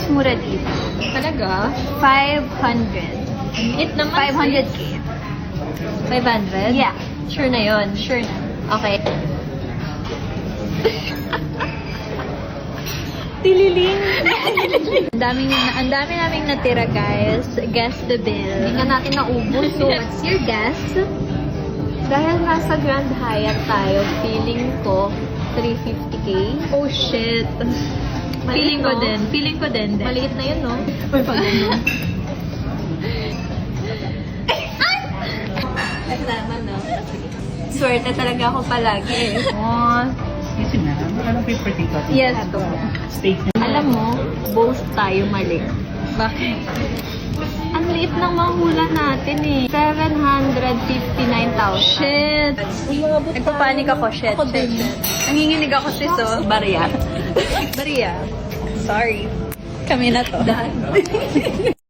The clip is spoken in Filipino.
mura dito. Talaga? 500. It naman. 500k. 500? Yeah. Sure na yun. Sure na. Okay. Tililing. Ang dami naming natira, guys. Guess the bill. Hindi nga natin naubos. So, what's your guess? Dahil nasa Grand Hyatt tayo, feeling ko 350k. Oh, shit. Feeling ko din. Feeling ko din. Maliit na yun, no? Or pag ano. Kasama, no? Swerte talaga ako palagi eh. Oh, Kasi na, ano pa yung particular? yes. Steak na. Alam mo, both tayo mali. Bakit? Ang liit ng mahula natin eh. 759,000. Shit. Nagpapanik ako. Shit. Ako din. Nanginginig ako, sis, oh. Barya. Maria. Sorry. Kami na to.